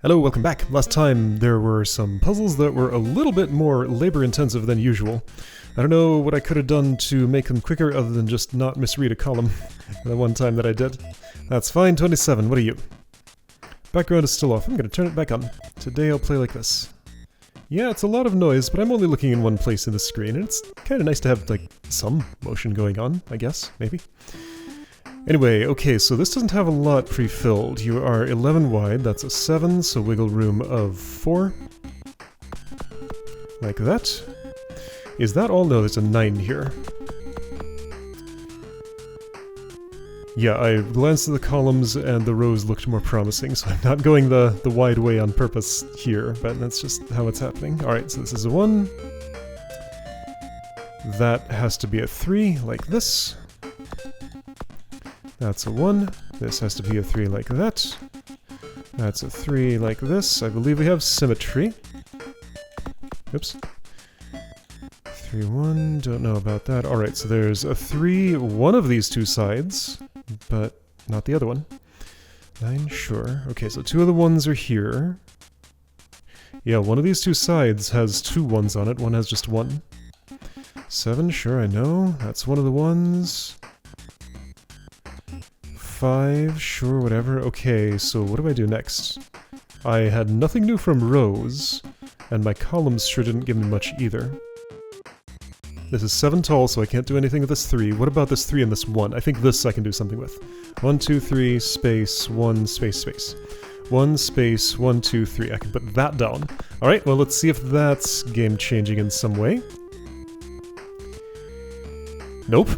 Hello, welcome back. Last time there were some puzzles that were a little bit more labor-intensive than usual. I don't know what I could have done to make them quicker other than just not misread a column the one time that I did. That's fine. 27, what are you? Background is still off. I'm going to turn it back on. Today I'll play like this. Yeah, it's a lot of noise, but I'm only looking in one place in the screen, and it's kind of nice to have, like, some motion going on, I guess, maybe. Anyway, okay, so this doesn't have a lot pre-filled. You are 11 wide, that's a 7, so wiggle room of 4. Like that. Is that all? No, there's a 9 here. Yeah, I glanced at the columns and the rows looked more promising, so I'm not going the wide way on purpose here, but that's just how it's happening. Alright, so this is a 1. That has to be a 3, like this. That's a 1. This has to be a 3 like that. That's a 3 like this. I believe we have symmetry. Oops. 3, 1. Don't know about that. Alright, so there's a 3, one of these two sides, but not the other one. 9, sure. Okay, so 2 of the 1s are here. Yeah, one of these two sides has 2 1s on it. One has just 1. 7, sure, I know. That's one of the 1s. 5, sure, whatever. Okay, so what do I do next? I had nothing new from rows, and my columns sure didn't give me much either. This is 7 tall, so I can't do anything with this 3. What about this 3 and this 1? I think this I can do something with. 1, 2, 3, space, 1, space, space. 1, space, 1, 2, 3. I can put that down. Alright, well let's see if that's game-changing in some way. Nope.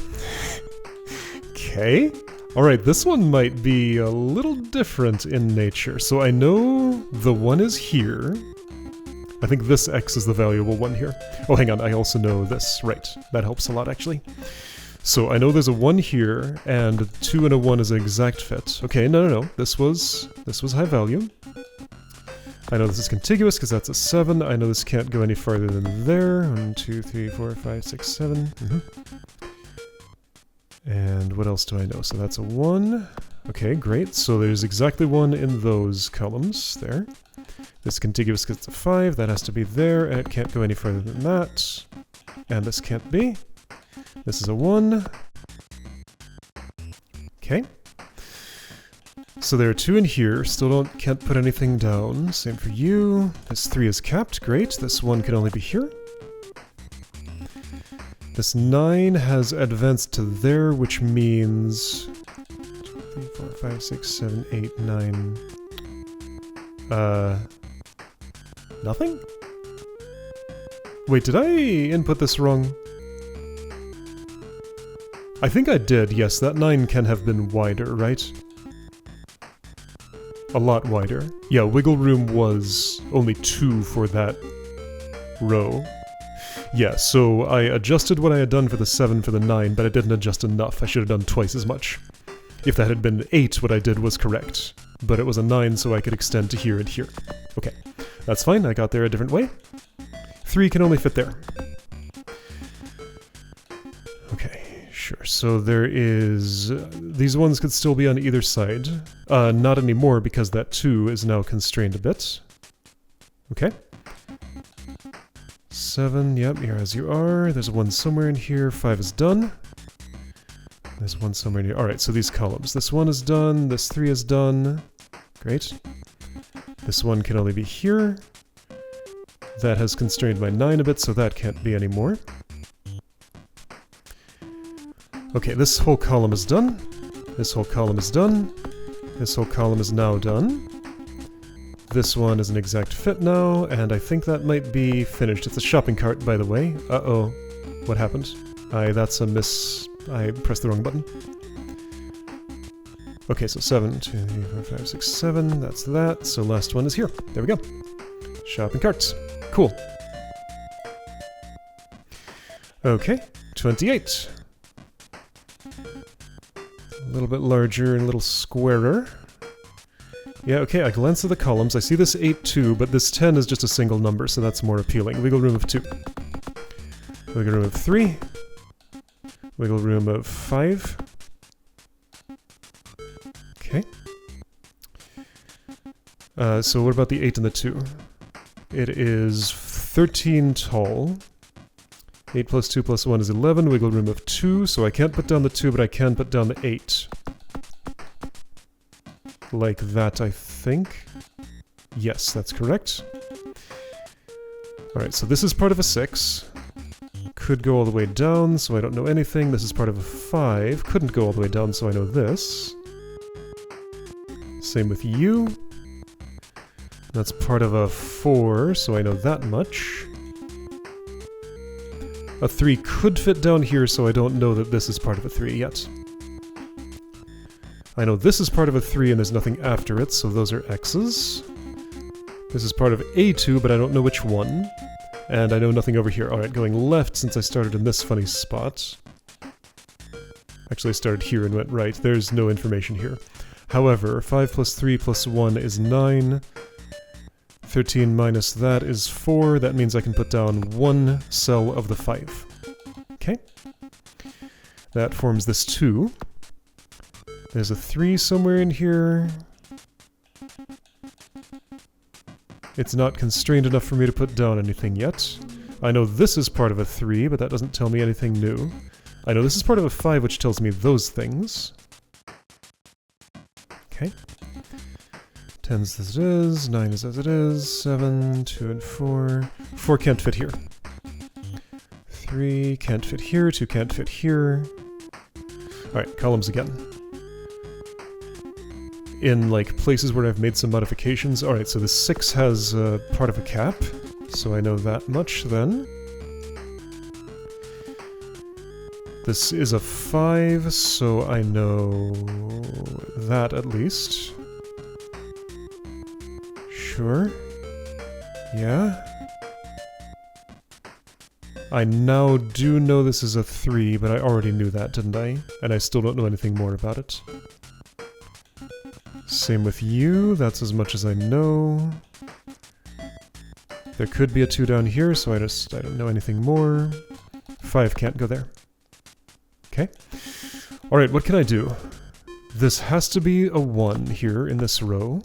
Okay. Alright, this one might be a little different in nature. So I know the 1 is here. I think this X is the valuable one here. Oh, hang on, I also know this. Right, that helps a lot, actually. So I know there's a 1 here, and a 2 and a 1 is an exact fit. Okay, no. This was high value. I know this is contiguous, because that's a 7. I know this can't go any farther than there. 1, 2, 3, 4, 5, 6, 7. And what else do I know? So that's a 1. Okay, great. So there's exactly 1 in those columns there. This is contiguous because it's a 5. That has to be there, and it can't go any further than that. And this can't be. This is a 1. Okay. So there are 2 in here. Still can't put anything down. Same for you. This 3 is capped. Great. This 1 can only be here. This 9 has advanced to there, which means 2, 3, 4, 5, 6, 7, 8, 9. Nothing? Wait, did I input this wrong? I think I did, yes, that 9 can have been wider, right? A lot wider. Yeah, wiggle room was only 2 for that row. Yeah, so I adjusted what I had done for the 7 for the 9, but I didn't adjust enough. I should have done twice as much. If that had been 8, what I did was correct. But it was a 9, so I could extend to here and here. Okay, that's fine. I got there a different way. 3 can only fit there. Okay, sure. So there is... these ones could still be on either side. Not anymore, because that 2 is now constrained a bit. Okay. 7, yep, here as you are. There's a 1 somewhere in here. 5 is done. There's 1 somewhere in here. Alright, so these columns. This 1 is done. This 3 is done. Great. This 1 can only be here. That has constrained my 9 a bit, so that can't be anymore. Okay, this whole column is done. This whole column is done. This whole column is now done. This one is an exact fit now, and I think that might be finished. It's a shopping cart, by the way. Uh-oh. What happened? That's a miss... I pressed the wrong button. Okay, so 7, 2, 3, 4, 5, 6, 7. That's that. So last one is here. There we go. Shopping carts. Cool. Okay, 28. A little bit larger and a little squarer. Yeah, okay, I glance at the columns. I see this 8, 2, but this 10 is just a single number, so that's more appealing. Wiggle room of 2. Wiggle room of 3. Wiggle room of 5. Okay. So what about the 8 and the 2? It is 13 tall. 8 plus 2 plus 1 is 11, wiggle room of 2, so I can't put down the 2, but I can put down the 8. Like that, I think. Yes, that's correct. Alright, so this is part of a 6. Could go all the way down, so I don't know anything. This is part of a 5. Couldn't go all the way down, so I know this. Same with you. That's part of a 4, so I know that much. A 3 could fit down here, so I don't know that this is part of a 3 yet. I know this is part of a 3 and there's nothing after it, so those are X's. This is part of A2, but I don't know which one. And I know nothing over here. Alright, going left since I started in this funny spot. Actually, I started here and went right. There's no information here. However, 5 plus 3 plus 1 is 9. 13 minus that is 4. That means I can put down one cell of the 5. Okay. That forms this 2. There's a 3 somewhere in here. It's not constrained enough for me to put down anything yet. I know this is part of a 3, but that doesn't tell me anything new. I know this is part of a 5, which tells me those things. Okay. 10's as it is, 9 is as it is, 7, 2 and 4. 4 can't fit here. 3 can't fit here, 2 can't fit here. Alright, columns again. In, like, places where I've made some modifications. Alright, so the 6 has part of a cap, so I know that much then. This is a 5, so I know that at least. Sure. Yeah. I now do know this is a 3, but I already knew that, didn't I? And I still don't know anything more about it. Same with you, that's as much as I know. There could be a 2 down here, so I don't know anything more. 5 can't go there. Okay. Alright, what can I do? This has to be a 1 here in this row.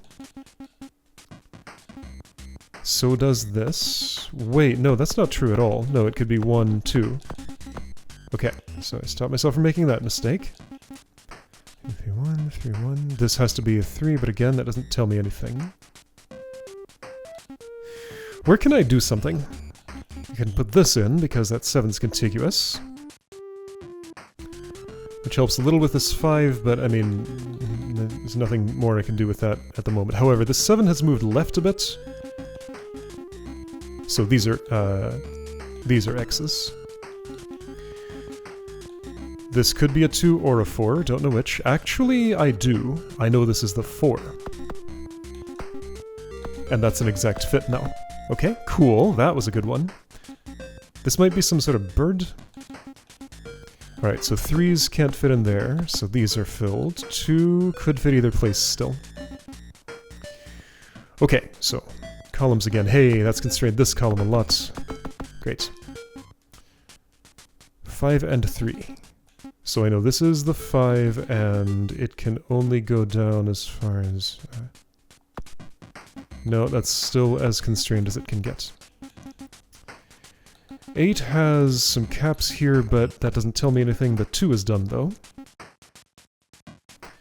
So does this. Wait, no, that's not true at all. No, it could be 1, 2. Okay, so I stopped myself from making that mistake. 3, 1, 3, 1. This has to be a 3, but again, that doesn't tell me anything. Where can I do something? I can put this in, because that 7's contiguous. Which helps a little with this 5, but I mean, there's nothing more I can do with that at the moment. However, this 7 has moved left a bit. So these are X's. This could be a 2 or a 4, don't know which. Actually, I do. I know this is the 4. And that's an exact fit now. Okay, cool, that was a good one. This might be some sort of bird. Alright, so 3s can't fit in there, so these are filled. 2 could fit either place still. Okay, so columns again. Hey, that's constrained this column a lot. Great. 5 and 3. So I know this is the 5, and it can only go down as far as... no, that's still as constrained as it can get. 8 has some caps here, but that doesn't tell me anything. The 2 is done, though.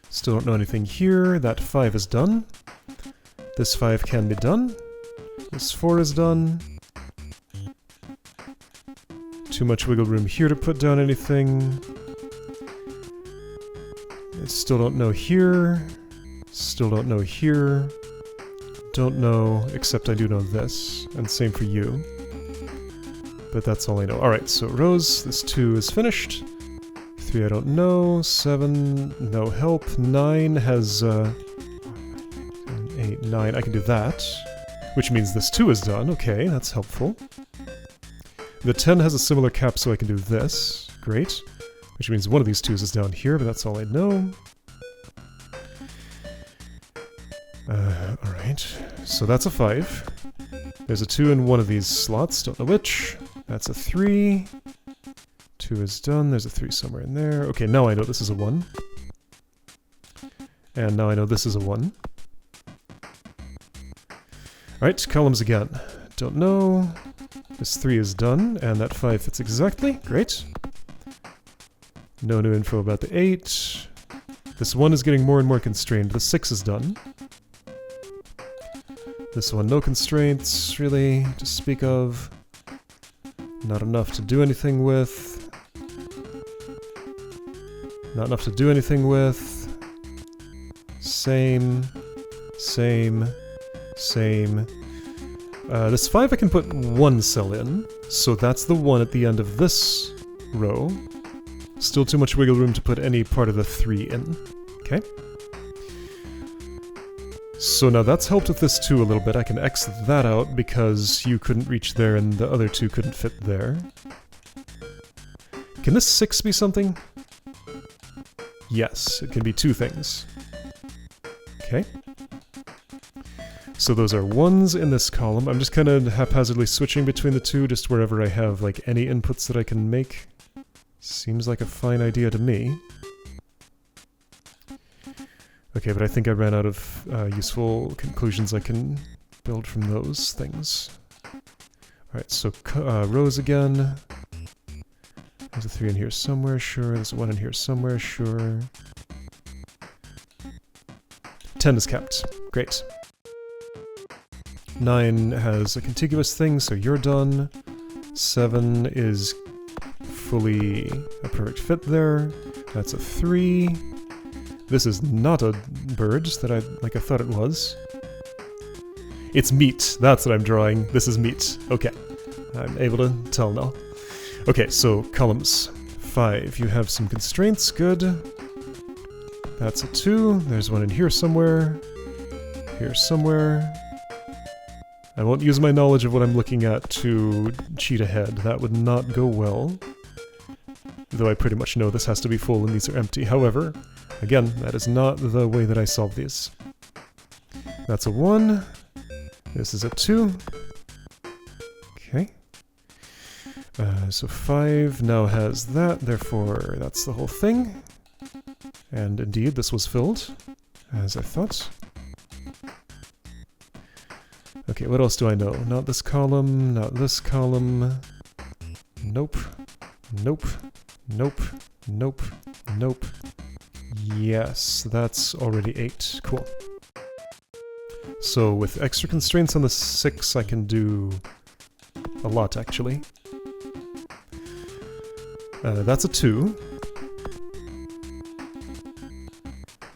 Still don't know anything here. That 5 is done. This 5 can be done. This 4 is done. Too much wiggle room here to put down anything. I still don't know here. Still don't know here. Don't know, except I do know this. And same for you. But that's all I know. Alright, so rows, this 2 is finished. 3 I don't know. 7, no help. 9 has, 8, 9, I can do that. Which means this 2 is done. Okay, that's helpful. The 10 has a similar cap, so I can do this. Great. Which means one of these 2s is down here, but that's all I know. Alright. So that's a 5. There's a 2 in one of these slots, don't know which. That's a 3. 2 is done, there's a 3 somewhere in there. Okay, now I know this is a 1. And now I know this is a 1. Alright, columns again. Don't know. This 3 is done, and that 5 fits exactly. Great. No new info about the 8. This 1 is getting more and more constrained. The 6 is done. This one, no constraints, really, to speak of. Not enough to do anything with. Not enough to do anything with. Same. Same. Same. This 5 I can put 1 cell in, so that's the 1 at the end of this row. Still too much wiggle room to put any part of the 3 in. Okay. So now that's helped with this 2 a little bit. I can X that out because you couldn't reach there and the other 2 couldn't fit there. Can this 6 be something? Yes, it can be 2 things. Okay. So those are 1s in this column. I'm just kind of haphazardly switching between the 2, just wherever I have like any inputs that I can make. Seems like a fine idea to me. Okay, but I think I ran out of useful conclusions I can build from those things. Alright, so rows again. There's a 3 in here somewhere, sure. There's a 1 in here somewhere, sure. 10 is kept. Great. 9 has a contiguous thing, so you're done. 7 is fully a perfect fit there. That's a 3. This is not a bird that I thought it was. It's meat. That's what I'm drawing. This is meat. Okay. I'm able to tell now. Okay, so columns. 5. You have some constraints. Good. That's a 2. There's one in here somewhere. Here somewhere. I won't use my knowledge of what I'm looking at to cheat ahead. That would not go well. Though I pretty much know this has to be full and these are empty. However, again, that is not the way that I solve these. That's a 1. This is a 2. Okay. So 5 now has that, therefore that's the whole thing. And indeed, this was filled, as I thought. Okay, what else do I know? Not this column, not this column. Nope. Nope. Nope. Nope. Nope. Yes, that's already 8. Cool. So with extra constraints on the 6, I can do a lot, actually. That's a 2.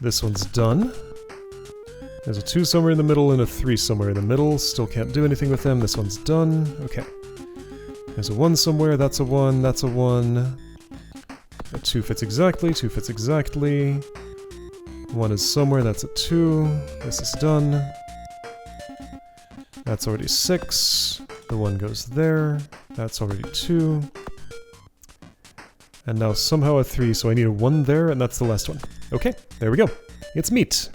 This one's done. There's a 2 somewhere in the middle and a 3 somewhere in the middle. Still can't do anything with them. This one's done. Okay. There's a 1 somewhere. That's a 1. That's a 1. A 2 fits exactly. 2 fits exactly. 1 is somewhere. That's a 2. This is done. That's already 6. The 1 goes there. That's already 2. And now somehow a 3, so I need a 1 there, and that's the last one. Okay, there we go. It's meat.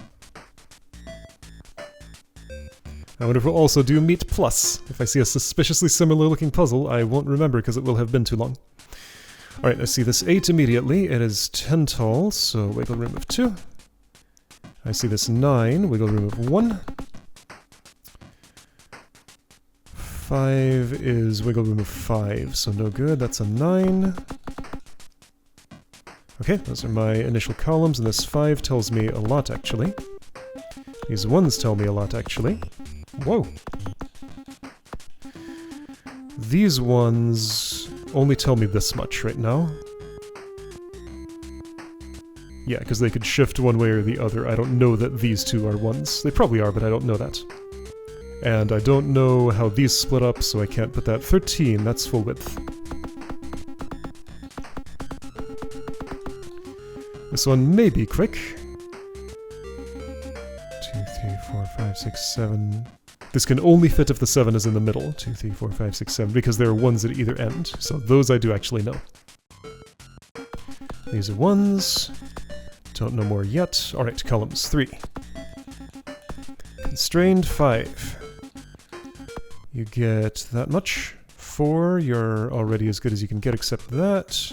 I wonder if we'll also do meat plus. If I see a suspiciously similar looking puzzle, I won't remember because it will have been too long. Alright, I see this 8 immediately. It is 10 tall, so wiggle room of 2. I see this 9, wiggle room of 1. 5 is wiggle room of 5, so no good. That's a 9. Okay, those are my initial columns, and this 5 tells me a lot, actually. These 1s tell me a lot, actually. Whoa! These ones only tell me this much right now. Yeah, because they could shift one way or the other. I don't know that these 2 are 1s. They probably are, but I don't know that. And I don't know how these split up, so I can't put that. 13, that's full width. This one may be quick. 2, 3, 4, 5, 6, 7. This can only fit if the 7 is in the middle. 2, 3, 4, 5, 6, 7, because there are 1s at either end. So those I do actually know. These are 1s. Don't know more yet. Alright, columns. 3. Constrained 5. You get that much. 4, you're already as good as you can get except that.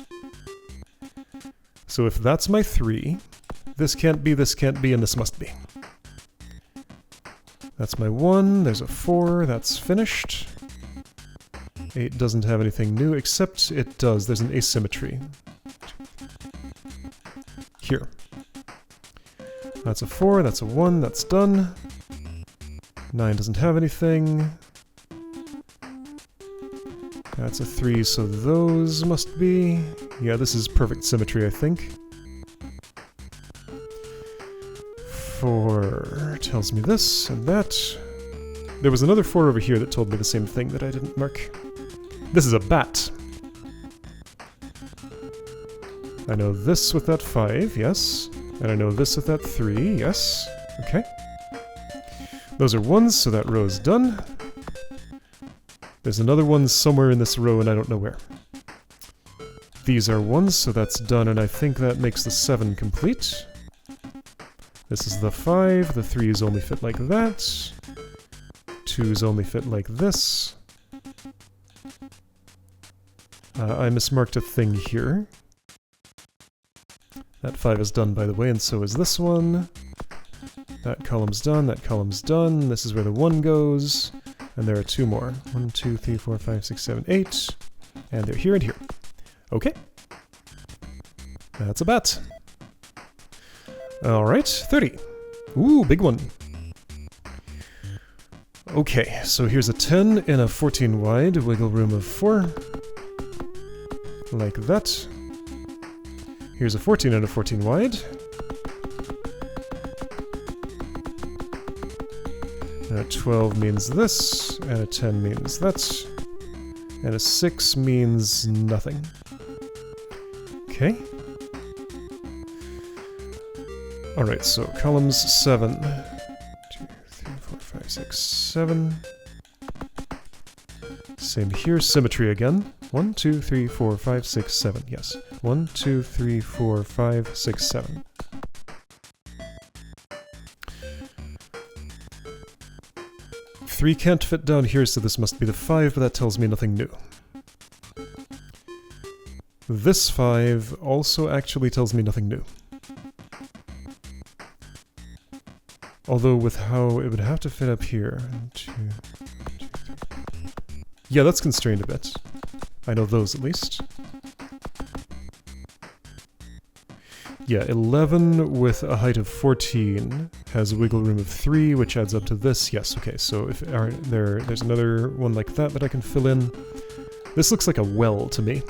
So if that's my 3, this can't be, and this must be. That's my 1, there's a 4, that's finished. 8 doesn't have anything new, except it does, there's an asymmetry. Here. That's a 4, that's a 1, that's done. 9 doesn't have anything. That's a 3, so those must be... Yeah, this is perfect symmetry, I think. 4 tells me this and that. There was another 4 over here that told me the same thing that I didn't mark. This is a bat. I know this with that 5, yes. And I know this with that 3, yes. Okay. Those are 1s, so that row is done. There's another 1 somewhere in this row and I don't know where. These are 1s, so that's done, and I think that makes the 7 complete. This is the 5, the 3's only fit like that. 2's only fit like this. I mismarked a thing here. That 5 is done, by the way, and so is this one. That column's done, that column's done. This is where the 1 goes. And there are 2 more. 1, 2, 3, 4, 5, 6, 7, 8. And they're here and here. Okay. That's a bat. Alright, 30. Ooh, big one. Okay, so here's a 10 in a 14 wide, wiggle room of 4. Like that. Here's a 14 and a 14 wide. A 12 means this, and a 10 means that, and a 6 means nothing. Okay. Alright, so columns 7. 2, 3, 4, 5, 6, 7. Same here, symmetry again. 1, 2, 3, 4, 5, 6, 7. Yes. 1, 2, 3, 4, 5, 6, 7. Three can't fit down here, so this must be the 5, but that tells me nothing new. This 5 also actually tells me nothing new. Although with how it would have to fit up here. 2, 2, 3. Yeah, that's constrained a bit. I know those at least. Yeah, 11 with a height of 14 has a wiggle room of 3, which adds up to this. Yes, okay, so if there's another one like that I can fill in. This looks like a well to me.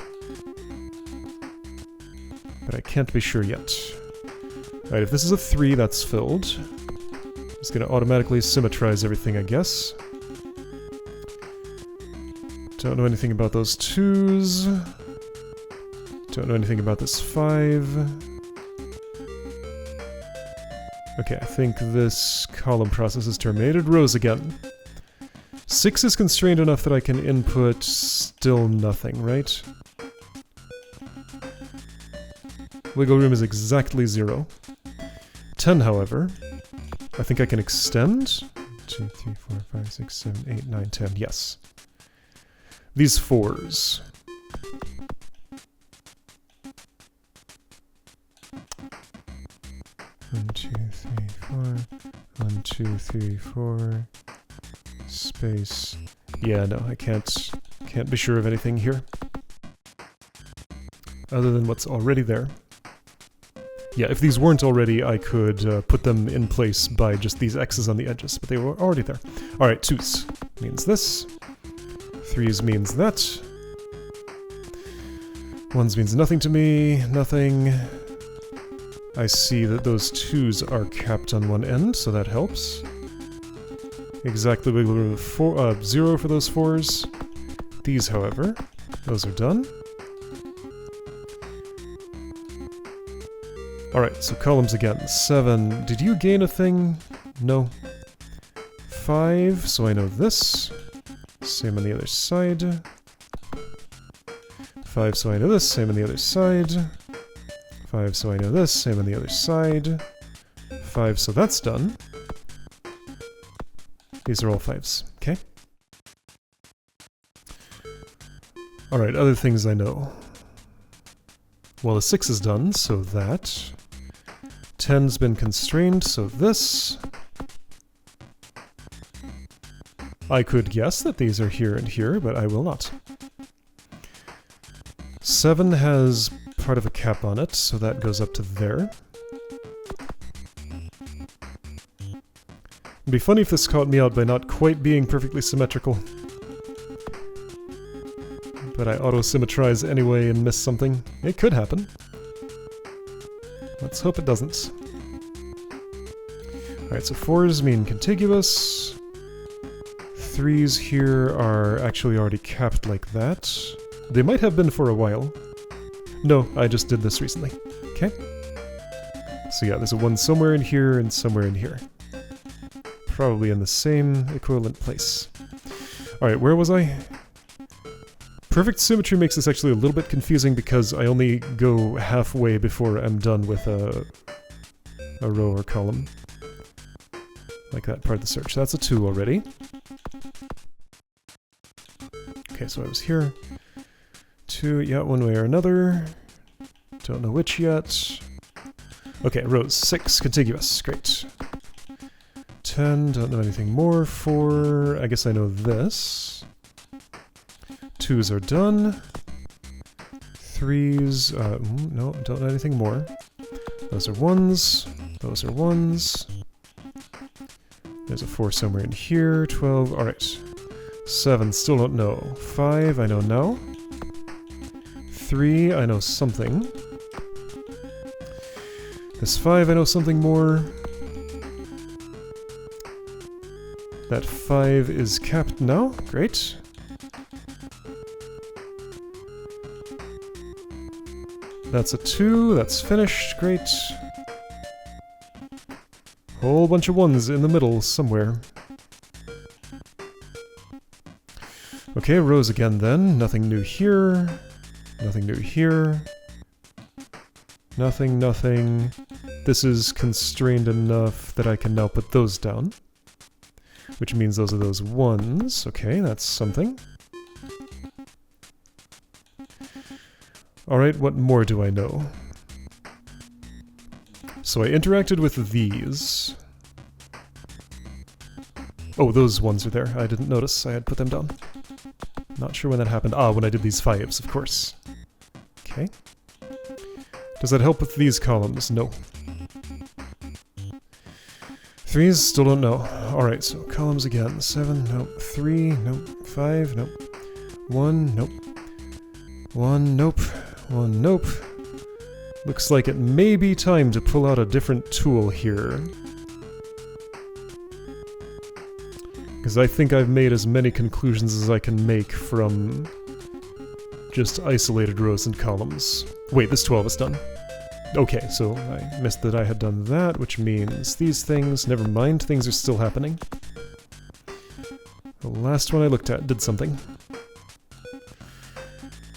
But I can't be sure yet. Alright, if this is a 3, that's filled. It's going to automatically symmetrize everything, I guess. Don't know anything about those 2s. Don't know anything about this 5. Okay, I think this column process is terminated. Rows again. 6 is constrained enough that I can input still nothing, right? Wiggle room is exactly 0. 10, however, I think I can extend. 2, 3, 4, 5, 6, 7, 8, 9, 10. Yes. These 4s. One, 2, 3, 4. 1, 2, 3, 4. Space. Yeah, no, I can't be sure of anything here. Other than what's already there. Yeah, if these weren't already, I could put them in place by just these X's on the edges, but they were already there. Alright, 2s means this. 3s means that. 1s means nothing to me, nothing. I see that those 2s are capped on one end, so that helps. Exactly wiggle room of 0 for those 4s. These, however, those are done. Alright, so columns again. 7. Did you gain a thing? No. 5, so I know this. Same on the other side. 5, so I know this. Same on the other side. 5, so I know this. Same on the other side. 5, so that's done. These are all 5s. Okay. Alright, other things I know. Well, the 6 is done, so that. 10's been constrained, so this. I could guess that these are here and here, but I will not. 7 has part of a cap on it, so that goes up to there. It'd be funny if this caught me out by not quite being perfectly symmetrical. But I auto-symmetrize anyway and miss something. It could happen. Let's hope it doesn't. Alright, so 4s mean contiguous. 3s here are actually already capped like that. They might have been for a while. No, I just did this recently. Okay. So yeah, there's a 1 somewhere in here and somewhere in here. Probably in the same equivalent place. Alright, where was I? Perfect symmetry makes this actually a little bit confusing because I only go halfway before I'm done with a row or column. Like that part of the search. That's a 2 already. Okay, so I was here. 2, yeah, one way or another. Don't know which yet. Okay, rows. 6, contiguous. Great. 10, don't know anything more. 4, I guess I know this. 2s are done. 3s, no, don't know anything more. Those are 1s. Those are 1s. There's a 4 somewhere in here. 12, alright. 7, still don't know. 5, I know now. 3, I know something. This 5, I know something more. That 5 is capped now. Great. That's a 2. That's finished. Great. Whole bunch of 1s in the middle somewhere. Okay, rows again then. Nothing new here. Nothing new here. Nothing, nothing. This is constrained enough that I can now put those down. Which means those are those 1s. Okay, that's something. Alright, what more do I know? So I interacted with these. Oh, those 1s are there. I didn't notice I had put them down. Not sure when that happened. Ah, when I did these 5s, of course. Okay. Does that help with these columns? No. 3s, still don't know. Alright, so columns again. 7, nope. 3, nope. 5, nope. 1, nope. 1, nope. 1, nope. Looks like it may be time to pull out a different tool here. Because I think I've made as many conclusions as I can make from just isolated rows and columns. Wait, this 12 is done. Okay, so I missed that I had done that, which means these things, never mind, things are still happening. The last one I looked at did something.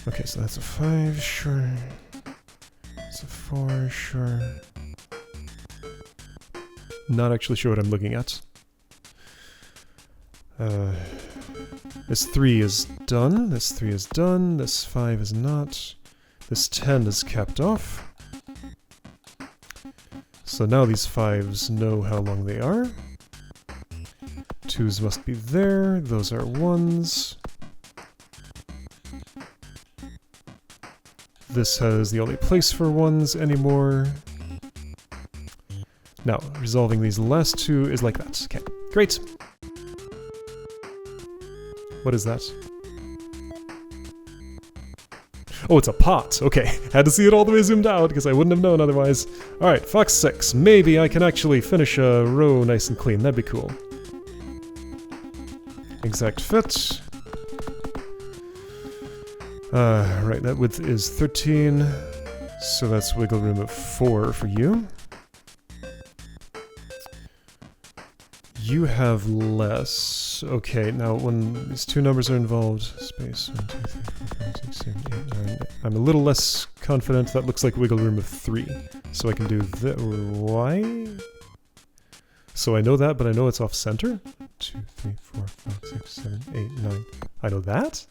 Okay, so that's a 5, sure. It's a 4, sure. Not actually sure what I'm looking at. This 3 is done, this 3 is done, this 5 is not. This 10 is capped off. So now these 5s know how long they are. 2s must be there, those are 1s. This has the only place for 1s anymore. Now, resolving these last 2 is like that. Okay, great! What is that? Oh, it's a pot. Okay, had to see it all the way zoomed out because I wouldn't have known otherwise. Alright, Fox 6. Maybe I can actually finish a row nice and clean. That'd be cool. Exact fit. Right, that width is 13. So that's wiggle room of 4 for you. You have less. Okay, now when these two numbers are involved, space 1, 2, 3, 4, 5, 6, 7, 8, 9. I'm a little less confident. That looks like wiggle room of 3. So I can do that. Why? So I know that, but I know it's off center. 2, 3, 4, 5, 6, 7, 8, 9. I know that.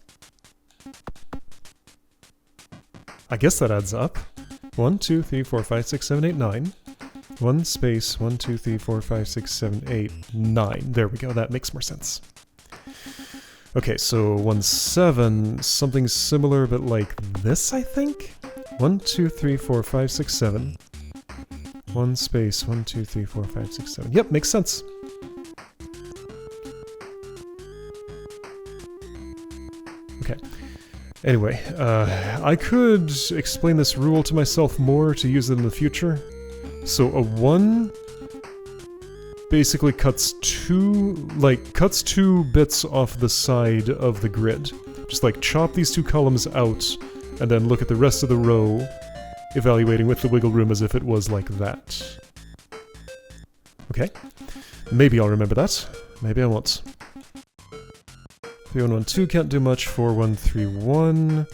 I guess that adds up. 1, 2, 3, 4, 5, 6, 7, 8, 9. 1 space, 1, 2, 3, 4, 5, 6, 7, 8, 9. There we go, that makes more sense. Okay, so 1, 7, something similar, but like this, I think? 1, 2, 3, 4, 5, 6, 7. 1 space, 1, 2, 3, 4, 5, 6, 7. Yep, makes sense. Okay. Anyway, I could explain this rule to myself more to use it in the future. So a 1 basically cuts two bits off the side of the grid. Just like chop these 2 columns out, and then look at the rest of the row, evaluating with the wiggle room as if it was like that. Okay. Maybe I'll remember that. Maybe I won't. 3, 1, 1, 2 can't do much. 4, 1, 3, 1.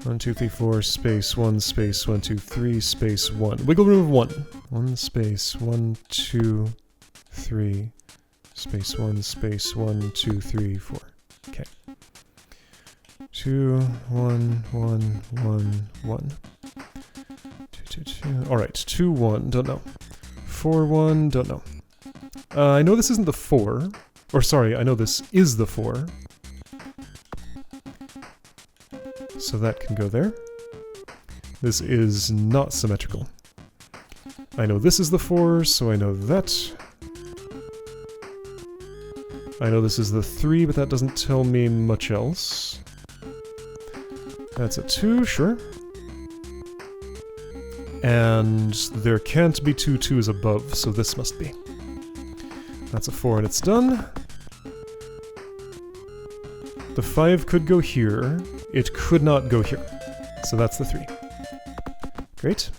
1, 2, 3, 4, space, 1, space, 1, 2, 3, space, 1. Wiggle room of 1. 1, space, 1, 2, 3, space, 1, space, 1, 2, 3, 4. Okay. 2, 1, 1, 1, 1. 2, 2, 2. Alright, 2, 1, don't know. 4, 1, don't know. I know this isn't the 4. Or sorry, I know this is the 4. So that can go there. This is not symmetrical. I know this is the 4, so I know that. I know this is the 3, but that doesn't tell me much else. That's a 2, sure. And there can't be 2 2s above, so this must be. That's a 4 and it's done. The 5 could go here. It could not go here. So that's the 3. Great.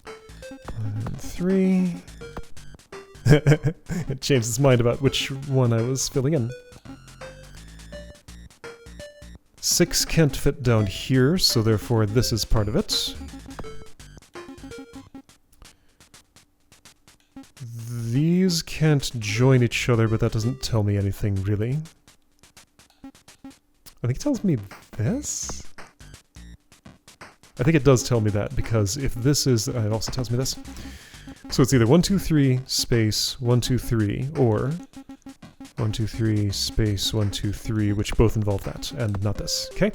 1, 3. It changed its mind about which one I was filling in. 6 can't fit down here, so therefore this is part of it. These can't join each other, but that doesn't tell me anything, really. I think it tells me this? I think it does tell me that, because if this is... it also tells me this. So it's either 1, 2, 3, space, 1, 2, 3, or 1, 2, 3, space, 1, 2, 3, which both involve that, and not this, okay?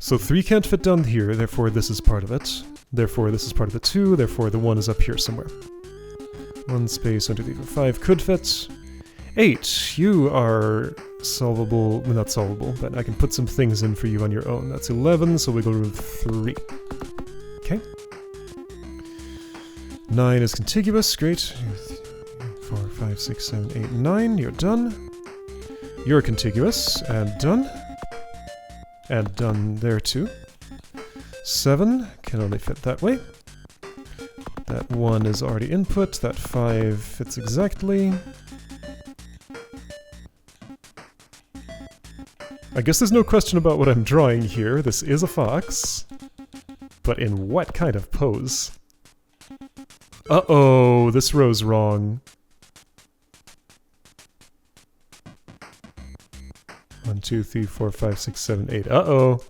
So 3 can't fit down here, therefore this is part of it. Therefore this is part of the 2, therefore the 1 is up here somewhere. 1 space, 1, 2, 3, 4, 5 could fit. 8, you are solvable, well, not solvable, but I can put some things in for you on your own. That's 11, so wiggle room 3. Okay. 9 is contiguous, great. 4, 5, 6, 7, 8, 9, you're done. You're contiguous, and done. And done there too. 7 can only fit that way. That 1 is already input, that 5 fits exactly. I guess there's no question about what I'm drawing here. This is a fox. But in what kind of pose? Uh-oh, this row's wrong. 1, 2, 3, 4, 5, 6, 7, 8. Uh-oh.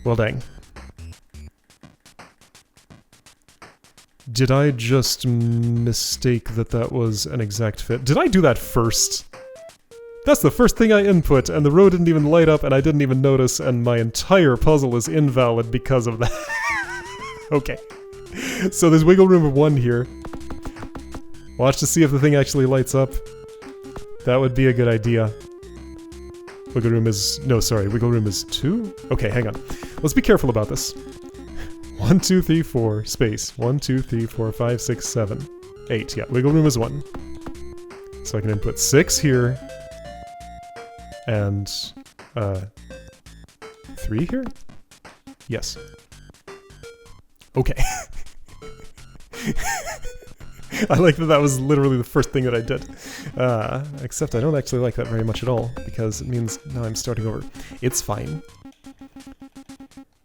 Well, dang. Did I just mistake that that was an exact fit? Did I do that first? That's the first thing I input, and the row didn't even light up, and I didn't even notice, and my entire puzzle is invalid because of that. Okay. So there's wiggle room of 1 here. Watch to see if the thing actually lights up. That would be a good idea. Wiggle room is... no, sorry. Wiggle room is 2? Okay, hang on. Let's be careful about this. 1, 2, 3, 4, space. 1, 2, 3, 4, 5, 6, 7, 8. Yeah, wiggle room is 1. So I can input 6 here. And, 3 here? Yes. Okay. I like that that was literally the first thing that I did. Except I don't actually like that very much at all, because it means now I'm starting over. It's fine.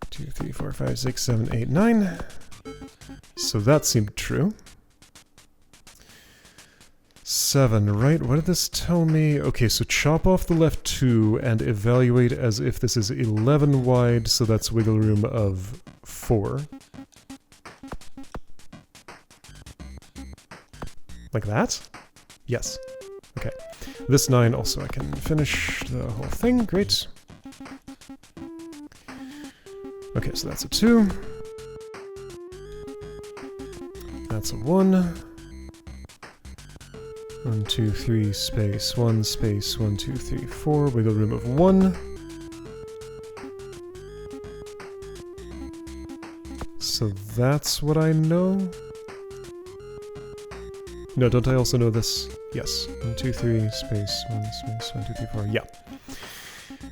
2, 3, 4, 5, 6, 7, 8, 9. So that seemed true. 7, right? What did this tell me? Okay, so chop off the left 2 and evaluate as if this is 11 wide, so that's wiggle room of 4. Like that? Yes. Okay. This 9 also I can finish the whole thing. Great. Okay, so that's a 2. That's a 1. 1, 2, 3, space, 1, space, 1, 2, 3, 4. Wiggle room of 1. So that's what I know? No, don't I also know this? Yes. 1, 2, 3, space, 1, space, 1, 2, 3, 4. Yeah.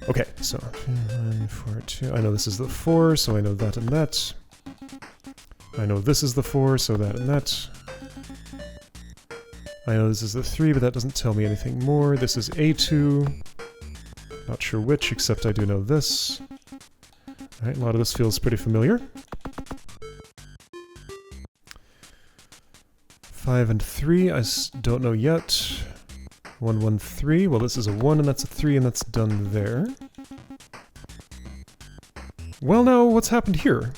Okay, so 1, 4, 2. I know this is the 4, so I know that and that. I know this is the 4, so that and that. I know this is the 3, but that doesn't tell me anything more. This is A2. Not sure which, except I do know this. Alright, a lot of this feels pretty familiar. 5 and 3, I don't know yet. 1, 1, 3. Well, this is a 1, and that's a 3, and that's done there. Well, now, what's happened here?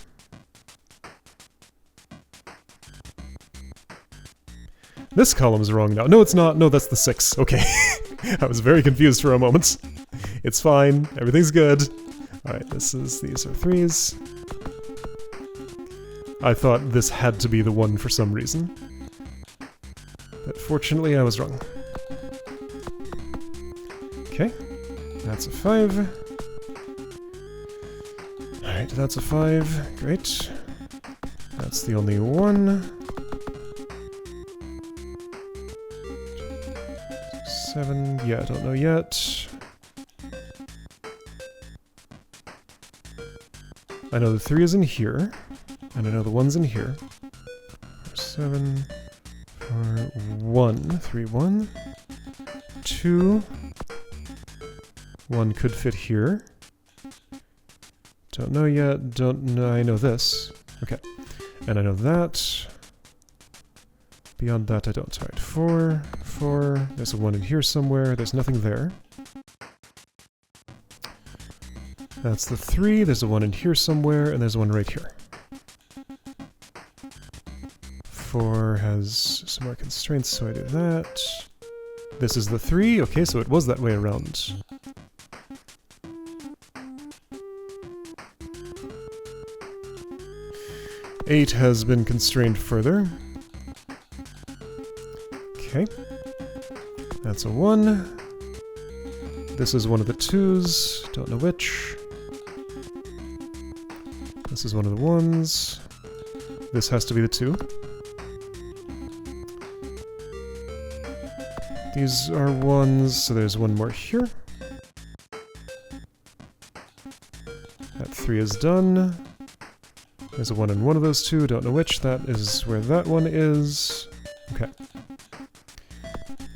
This column's wrong now. No, it's not. No, that's the 6. Okay. I was very confused for a moment. It's fine. Everything's good. Alright, these are 3s. I thought this had to be the 1 for some reason. But fortunately, I was wrong. Okay. That's a 5. Alright, that's a 5. Great. That's the only 1. 7. Yeah, I don't know yet. I know the 3 is in here. And I know the 1's in here. 7. 4, 1. 3, 1. 2. 1 could fit here. Don't know yet. Don't know. I know this. Okay. And I know that. Beyond that, I don't. Alright, 4. 4. There's a 1 in here somewhere. There's nothing there. That's the 3. There's a 1 in here somewhere, and there's one right here. 4 has some more constraints, so I do that. This is the 3. Okay, so it was that way around. Eight has been constrained further. Okay. That's a 1. This is one of the 2s. Don't know which. This is one of the 1s. This has to be the 2. These are 1s, so there's one more here. That 3 is done. There's a 1 in one of those 2, don't know which. That is where that one is. Okay.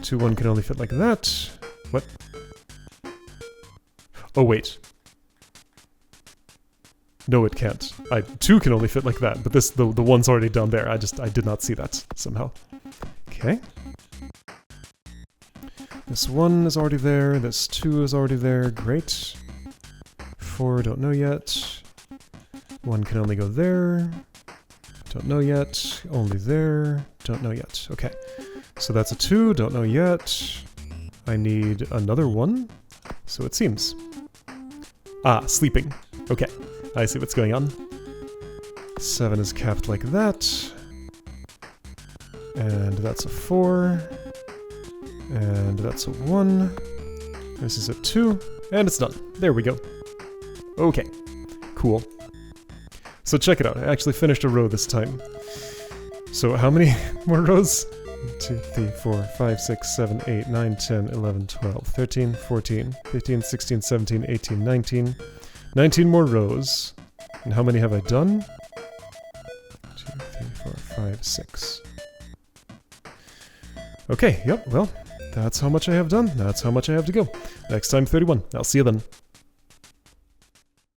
2, 1 can only fit like that. What? Oh, wait. No, it can't. 2 can only fit like that, but the 1's already down there. I did not see that somehow. Okay. This 1 is already there. This 2 is already there. Great. 4, don't know yet. 1 can only go there. Don't know yet. Only there. Don't know yet. Okay. So that's a 2. Don't know yet. I need another 1. So it seems. Ah, sleeping. Okay. I see what's going on. 7 is capped like that. And that's a 4. And that's a 1. This is a 2. And it's done. There we go. Okay. Cool. So check it out. I actually finished a row this time. So how many more rows? 1, 2, 3, 4, 5, 6, 7, 8, 9, 10, 11, 12, 13, 14, 15, 16, 17, 18, 19. 19 more rows. And how many have I done? 2, 3, 4, 5, 6. Okay, yep, well, that's how much I have done. That's how much I have to go. Next time, 31. I'll see you then.